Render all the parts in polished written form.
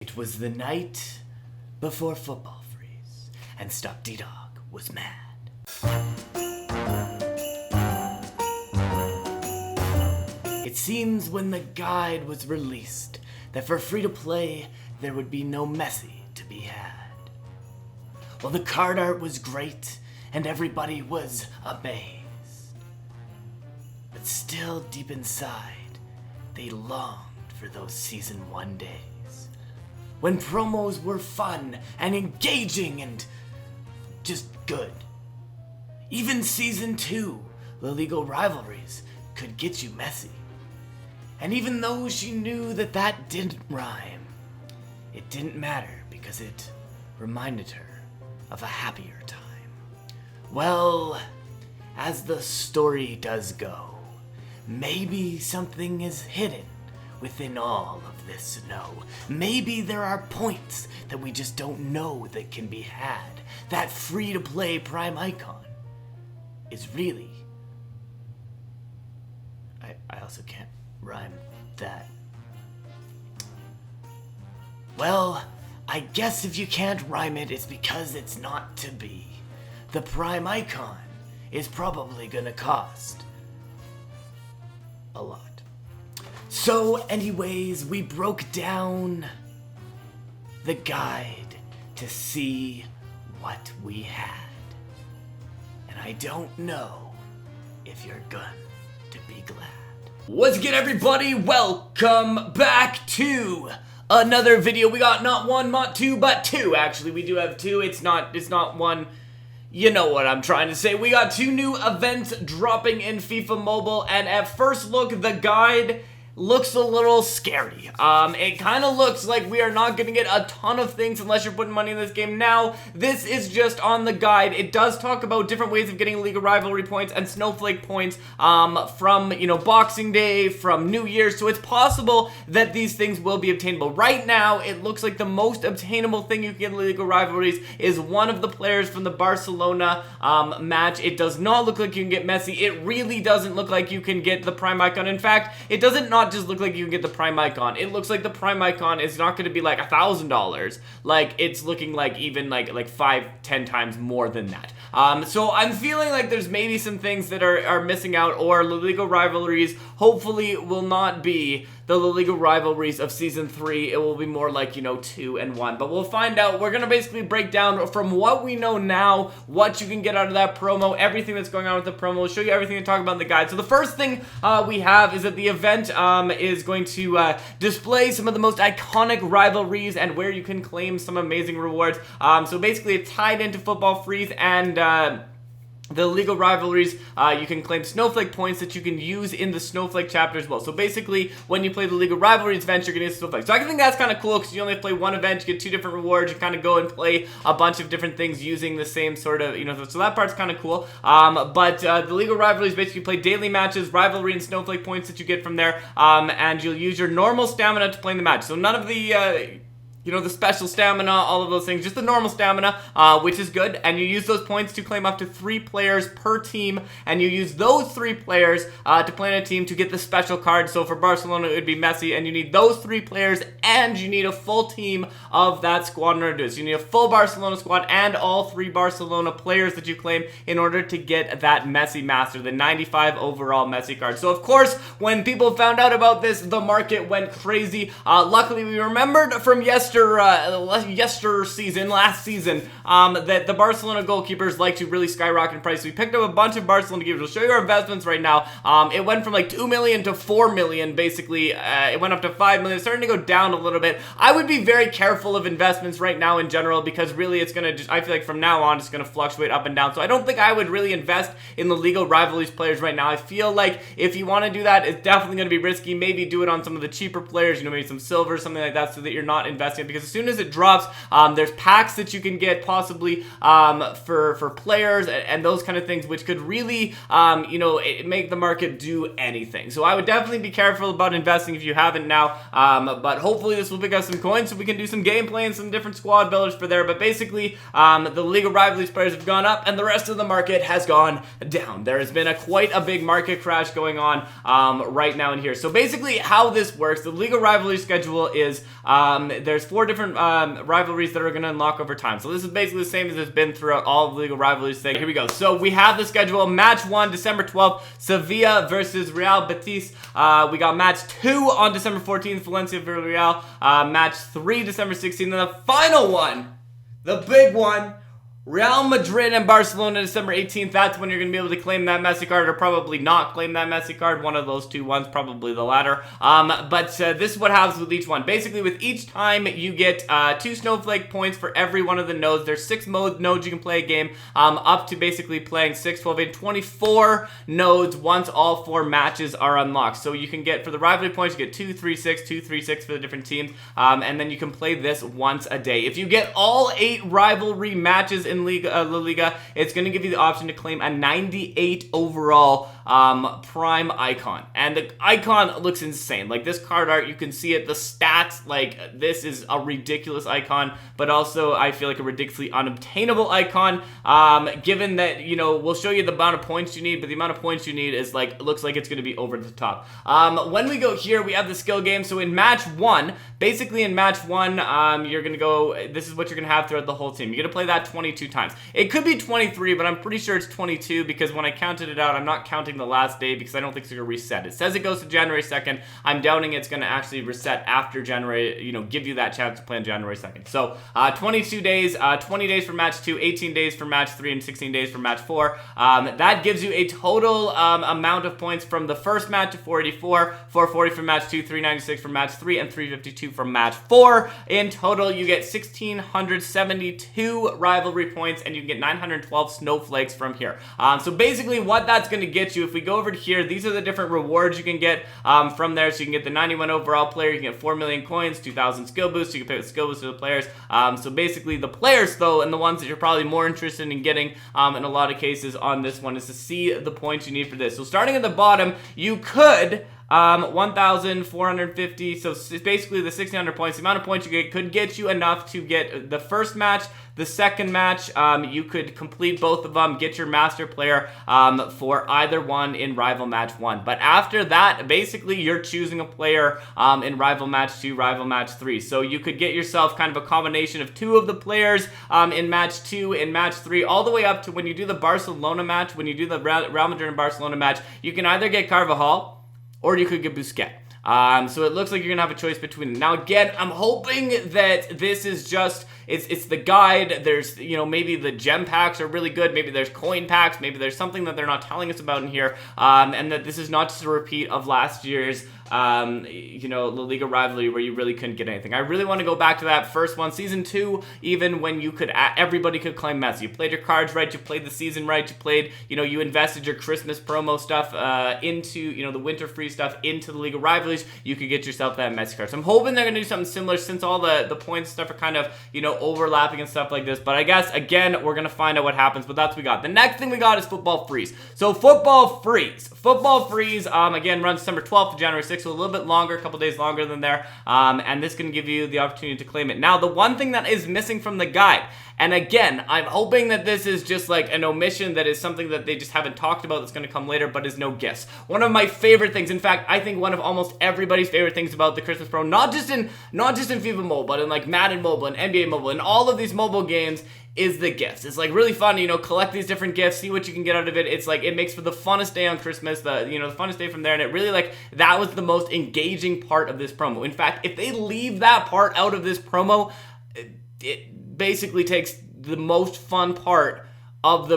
It was the night before football freeze, and Stopde was mad. It seems when the guide was released that for free-to-play there would be no Messi to be had. Well, the card art was great, and everybody was amazed. But still deep inside, they longed for those Season 1 days, when promos were fun and engaging and just good. Even Season 2, the Liga Rivalries, could get you Messi. And even though she knew that that didn't rhyme, it didn't matter because it reminded her of a happier time. Well, as the story does go, maybe something is hidden within all of this snow. Maybe there are points that we just don't know that can be had. That free-to-play Prime icon is really... I also can't rhyme that. Well, I guess if you can't rhyme it, it's because it's not to be. The Prime icon is probably gonna cost a lot. So anyways, we broke down the guide to see what we had. And I don't know if you're going to be glad. What's good, everybody? Welcome back to another video. We got not one, not two, but two. Actually, we do have two. It's not one. You know what I'm trying to say. We got two new events dropping in FIFA Mobile, and at first look, the guide looks a little scary. It kind of looks like we are not going to get a ton of things unless you're putting money in this game now. This is just on the guide. It does talk about different ways of getting Liga Rivalry points and Snowflake points from, Boxing Day, from New Year's, so it's possible that these things will be obtainable. Right now, it looks like the most obtainable thing you can get in Liga Rivalries is one of the players from the Barcelona match. It does not look like you can get Messi. It really doesn't look like you can get the Prime icon. In fact, it doesn't not just look like you can get the Prime icon. It looks like the Prime icon is not going to be like $1,000. Like, it's looking like even like 5-10 times more than that. So I'm feeling like there's maybe some things that are missing out, or La Liga Rivalries hopefully will not be the La Liga Rivalries of Season 3. It will be more like, 2 and 1. But we'll find out. We're going to basically break down from what we know now, what you can get out of that promo, everything that's going on with the promo. We'll show you everything to talk about in the guide. So the first thing we have is that the event is going to display some of the most iconic rivalries and where you can claim some amazing rewards. So basically it's tied into Football Freeze and the Liga Rivalries. You can claim Snowflake points that you can use in the Snowflake chapter as well. So basically, when you play the Liga Rivalries event, you're going to get Snowflake. So I think that's kind of cool because you only have to play one event, you get 2 different rewards, you kind of go and play a bunch of different things using the same sort of, so that part's kind of cool. But the Liga Rivalries basically play daily matches, rivalry and Snowflake points that you get from there, and you'll use your normal stamina to play in the match. So none of the the special stamina, all of those things, just the normal stamina, which is good, and you use those points to claim up to 3 players per team, and you use those 3 players to play in a team to get the special card. So for Barcelona, it would be Messi, and you need those 3 players, and you need a full team of that squad in order to do it. So you need a full Barcelona squad and all 3 Barcelona players that you claim in order to get that Messi Master, the 95 overall Messi card. So of course, when people found out about this, the market went crazy. Luckily, we remembered from last season, that the Barcelona goalkeepers like to really skyrocket in price. So we picked up a bunch of Barcelona goalkeepers. We'll show you our investments right now. It went from like 2 million to 4 million, basically. It went up to 5 million. It's starting to go down a little bit. I would be very careful of investments right now in general, because really it's going to I feel like from now on, it's going to fluctuate up and down. So I don't think I would really invest in the Liga Rivalries players right now. I feel like if you want to do that, it's definitely going to be risky. Maybe do it on some of the cheaper players, maybe some silver, something like that, so that you're not investing, because as soon as it drops, there's packs that you can get possibly for players and those kind of things, which could really make the market do anything. So I would definitely be careful about investing if you haven't now, but hopefully this will pick up some coins so we can do some gameplay and some different squad builders for there. But basically, the Liga Rivalries players have gone up and the rest of the market has gone down. There has been quite a big market crash going on right now in here. So basically how this works, the Liga Rivalry schedule is there's 4 different rivalries that are going to unlock over time. So this is basically the same as it's been throughout all of the Liga Rivalries thing. Here we go. So we have the schedule. Match 1, December 12th, Sevilla versus Real Betis. We got match 2 on December 14th, Valencia versus Real. Match 3, December 16th. And the final one, the big one, Real Madrid and Barcelona, December 18th. That's when you're going to be able to claim that Messi card, or probably not claim that Messi card. One of those two ones, probably the latter. But this is what happens with each one. Basically, with each time, you get 2 snowflake points for every one of the nodes. There's 6 nodes you can play a game, up to basically playing 6, 12, 8, 24 nodes once all 4 matches are unlocked. So you can get, for the rivalry points, you get 2, 3, 6, 2, 3, 6 for the different teams. And then you can play this once a day. If you get all 8 rivalry matches in La Liga, it's going to give you the option to claim a 98 overall prime icon. And the icon looks insane. Like, this card art, you can see it, the stats, like, this is a ridiculous icon, but also I feel like a ridiculously unobtainable icon, given that, you know, we'll show you the amount of points you need, but the amount of points you need is, like, it looks like it's going to be over the top. When we go here, we have the skill game. So in match 1, basically in match 1, you're going to go, this is what you're going to have throughout the whole team. You're going to play that 22 times. It could be 23, but I'm pretty sure it's 22 because when I counted it out, I'm not counting the last day because I don't think it's going to reset. It says it goes to January 2nd. I'm doubting it's going to actually reset after January, you know, give you that chance to play on January 2nd. So 22 days, 20 days for match 2, 18 days for match 3, and 16 days for match 4. That gives you a total amount of points from the first match to 484, 440 for match 2, 396 for match 3, and 352 for match 4. In total, you get 1,672 rivalry points, and you can get 912 snowflakes from here. So basically what that's going to get you, if we go over to here, these are the different rewards you can get from there. So you can get the 91 overall player, you can get 4 million coins, 2,000 skill boosts, you can pay with skill boosts to the players. So basically the players though, and the ones that you're probably more interested in getting in a lot of cases on this one, is to see the points you need for this. So starting at the bottom, you could 1,450, so basically the 1,600 points, the amount of points you get could get you enough to get the first match, the second match. You could complete both of them, get your master player for either one in Rival Match 1. But after that, basically you're choosing a player in Rival Match 2, Rival Match 3. So you could get yourself kind of a combination of 2 of the players in Match 2, in Match 3, all the way up to when you do the Barcelona match, when you do the Real Madrid and Barcelona match, you can either get Carvajal or you could get Busquets. So it looks like you're gonna have a choice between them. Now again, I'm hoping that this is just, it's the guide. There's, you know, maybe the gem packs are really good, maybe there's coin packs, maybe there's something that they're not telling us about in here, and that this is not just a repeat of last year's you know, La Liga rivalry where you really couldn't get anything. I really want to go back to that first one, season 2, even when you could, everybody could claim Messi. You played your cards right, you played the season right, you played, you know, you invested your Christmas promo stuff into, you know, the winter free stuff into the Liga rivalries, you could get yourself that Messi card. So I'm hoping they're going to do something similar since all the points stuff are kind of, you know, overlapping and stuff like this. But I guess, again, we're going to find out what happens, but that's what we got. The next thing we got is Football Freeze. So Football Freeze, again, runs December 12th to January 6th, so a little bit longer, a couple days longer than there, and this can give you the opportunity to claim it. Now, the one thing that is missing from the guide, and again, I'm hoping that this is just like an omission, that is something that they just haven't talked about that's going to come later, but is no gifts. One of my favorite things, in fact, I think one of almost everybody's favorite things about the Christmas Pro, not just in FIFA Mobile, but in like Madden Mobile and NBA Mobile and all of these mobile games, is the gifts. It's like really fun, you know, collect these different gifts, see what you can get out of it. It's like, it makes for the funnest day on Christmas, the funnest day from there, and it really, like, that was the most engaging part of this promo. In fact, if they leave that part out of this promo, it basically takes the most fun part of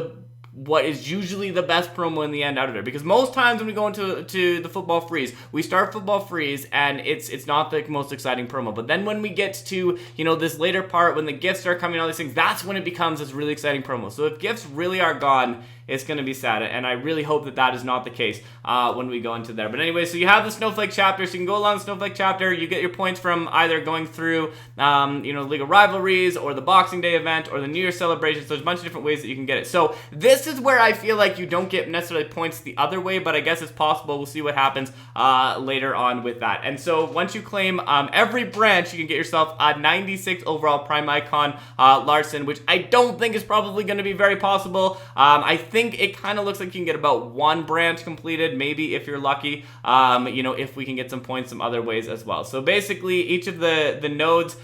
what is usually the best promo in the end out of it. Because most times when we go into the Football Freeze, we start Football Freeze and it's not the most exciting promo. But then when we get to, you know, this later part, when the gifts start coming, all these things, that's when it becomes this really exciting promo. So if gifts really are gone, it's going to be sad, and I really hope that that is not the case when we go into there. But anyway, so you have the Snowflake chapter, so you can go along the Snowflake chapter, you get your points from either going through, you know, Liga Rivalries, or the Boxing Day event, or the New Year celebration, so there's a bunch of different ways that you can get it. So this is where I feel like you don't get necessarily points the other way, but I guess it's possible. We'll see what happens later on with that. And so once you claim every branch, you can get yourself a 96 overall Prime Icon Larson, which I don't think is probably going to be very possible. I think think it kind of looks like you can get about 1 branch completed, maybe if you're lucky, if we can get some points some other ways as well. So basically, each of the nodes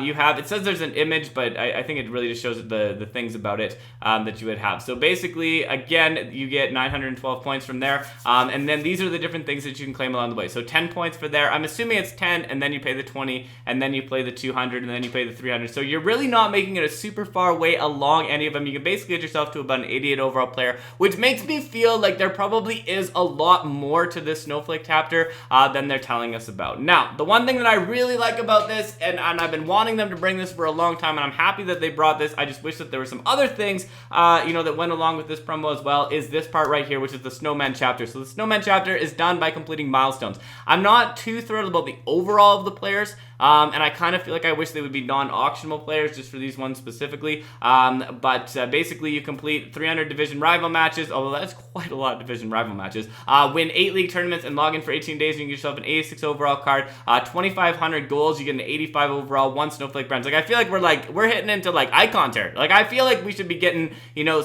you have, it says there's an image, but I think it really just shows the things about it that you would have. So basically, again, you get 912 points from there, and then these are the different things that you can claim along the way. So 10 points for there. I'm assuming it's 10, and then you pay the 20, and then you play the 200, and then you pay the 300. So you're really not making it a super far way along any of them. You can basically get yourself to about an 88 overall player, which makes me feel like there probably is a lot more to this snowflake chapter than they're telling us about. Now, the one thing that I really like about this, and I've been wanting them to bring this for a long time, and I'm happy that they brought this. I just wish that there were some other things, that went along with this promo as well, is this part right here, which is the Snowman chapter. So the Snowman chapter is done by completing milestones. I'm not too thrilled about the overall of the players, and I kind of feel like I wish they would be non-auctionable players just for these ones specifically. But basically, you complete 300 division rival matches, although that's quite a lot of division rival matches. Win 8 league tournaments and log in for 18 days, and you get yourself an 86 overall card. 2,500 goals, you get an 85 overall, 1 snowflake branch. Like, I feel like we're hitting into like icon territory. Like, I feel like we should be getting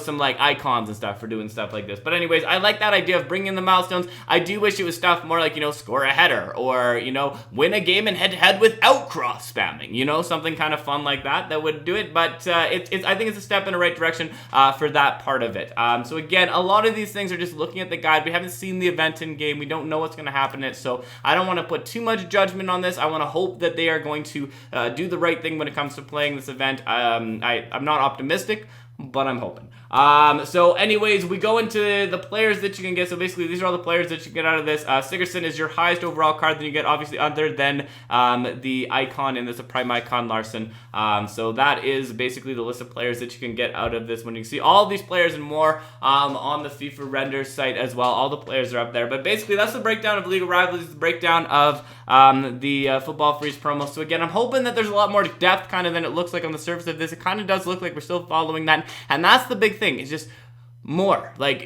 some like icons and stuff for doing stuff like this. But anyways, I like that idea of bringing in the milestones. I do wish it was stuff more like score a header, or win a game in head-to-head without cross spamming. Something kind of fun like that would do it. But I think it's a step in the right direction for that part of it. So again, a lot of these things are just looking at the guide. We haven't seen the event in game. We don't know what's going to happen in it. So I don't want to put too much judgment on this. I want to hope that they are going to do the right thing when it comes to playing this event. I'm not optimistic, but I'm hoping. So anyways, we go into the players that you can get. So basically, these are all the players that you get out of this. Sigurdsson is your highest overall card that you get, obviously, other than the icon, and this a prime icon, Larson. So that is basically the list of players that you can get out of this one. You can see all of these players and more on the FIFA Render site as well. All the players are up there. But basically, that's the breakdown of Liga Rivals, the breakdown of the Football Freeze promo. So again, I'm hoping that there's a lot more depth kind of than it looks like on the surface of this. It kind of does look like we're still following that, and that's the big thing. It's just more like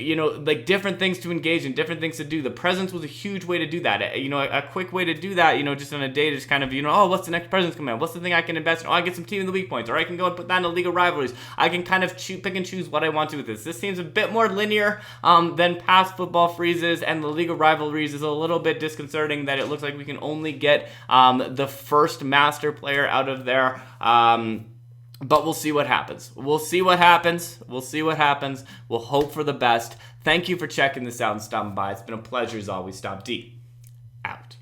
different things to engage in, different things to do. The presence was a huge way to do that. A quick way to do that, just on a day to just kind of oh, what's the next presence coming out, what's the thing I can invest in, I get some team of the week points, or I can go and put that in a League of Rivalries. I can kind of pick and choose what I want to with this seems a bit more linear than past Football Freezes, and the League of Rivalries is a little bit disconcerting that it looks like we can only get the first master player out of there. But we'll see what happens. We'll hope for the best. Thank you for checking this out and stopping by. It's been a pleasure as always. Stopde out.